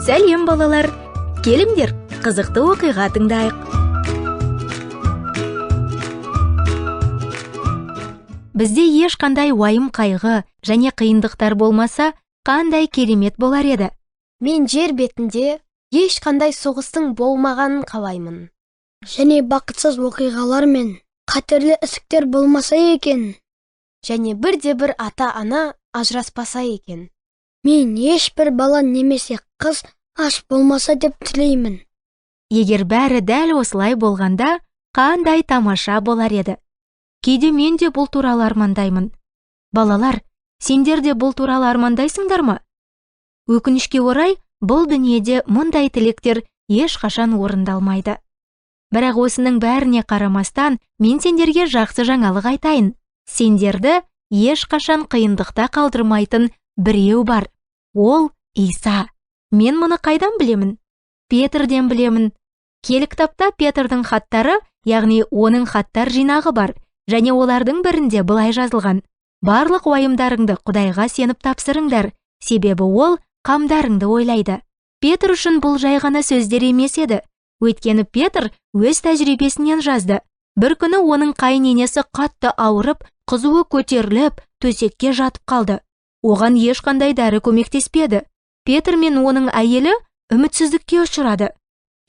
Сәлем балалар, келіңдер, қызықты оқиға тыңдайық. Бізде ешқандай уайым қайғы және қиындықтар болмаса, қандай керемет болар еді. Мен жер бетінде ешқандай соғыстың болмағанын қалаймын. Және бақытсыз оқиғалар мен қатерлі ісіктер болмаса екен. Және бірде-бір ата-ана ажыраспаса екен. Мен ешбір бала немесе қыз аш болмаса деп тілеймін. Егер бәрі дәл осылай болғанда, қандай тамаша болар еді. Кейде мен де бұл туралы армандаймын. Балалар, сендер де бұл туралы армандайсыңдар ма? Өкінішке орай, бұл дүниеде мұндай тілектер ешқашан орындалмайды. Бірақ осының бәріне қарамастан, мен сендерге жақсы жаңалық айтайын. Сендерді ешқашан қиындықта қалдырмайтын біреу бар. Ол Иса. Мен мұны қайдан білемін? Петрден білемін. Келі кітапта Петрдің хаттары, яғни оның хаттар жинағы бар, және олардың бірінде былай жазылған: барлық уайымдарыңды Құдайға сеніп тапсырыңдар, себебі ол қамдарыңды ойлайды. Петр үшін бұл жай ғана сөздер емес еді. Өйткені Петр өз тәжірибесінен жазды. Бір күні оның қайыненесі қатты ауырып, қызуы көтеріліп, төсекке жатып қалды. Оған ешқандай дәрі көмектеспеді. Петр мен оның әйелі үмітсіздікке ұшырады.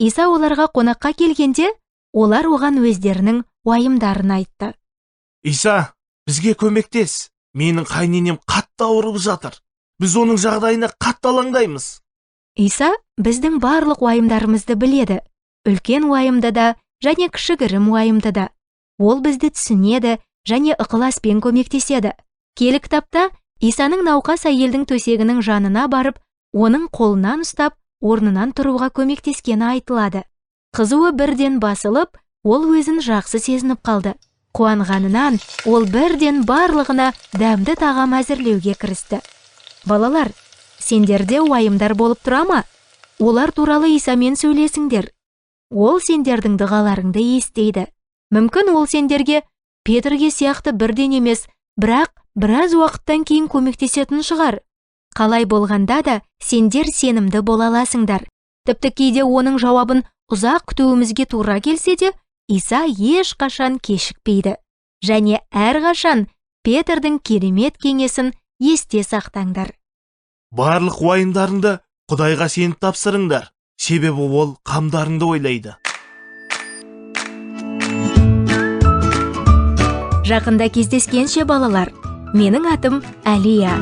Иса оларға қонаққа келгенде, олар оған өздерінің уайымдарын айтты. Иса, бізге көмектес. Менің қайненем қатты ауырып жатыр. Біз оның жағдайына қатты алаңдаймыз. Иса біздің барлық уайымдарымызды біледі. Үлкен уайымды да және кішігірім уайымды да. Ол бізді түсінеді және ықыласпен көмектеседі. Келі кітапта Исаның науқас әйелдің төсегінің жанына барып, оның қолынан ұстап, орнынан тұруға көмектескені айтылады. Қызуы бірден басылып, ол өзін жақсы сезініп қалды. Қуанғанынан, ол бірден барлығына дәмді тағам әзірлеуге кірісті. Балалар, сендерде уайымдар болып тұра ма? Олар туралы Исамен сөйлесіңдер. Ол сендердің дұғаларыңды естиді. Мүмкін ол сендерге Петрге сияқты бірден емес, бірақ біраз уақыттан кейін көмектесетін шығар. Қалай болғанда да сендер сенімді бола аласыңдар. Тіпті кейде оның жауабын ұзақ күтуімізге тура келсе де, Иса ешқашан кешікпейді. Және әрқашан Петрдің керемет кеңесін есте сақтаңдар. Барлық уайымдарыңды Құдайға сеніп тапсырыңдар, себебі ол қамдарыңды ойлайды. Жақында кездескенше балалар, менің атым Әлия.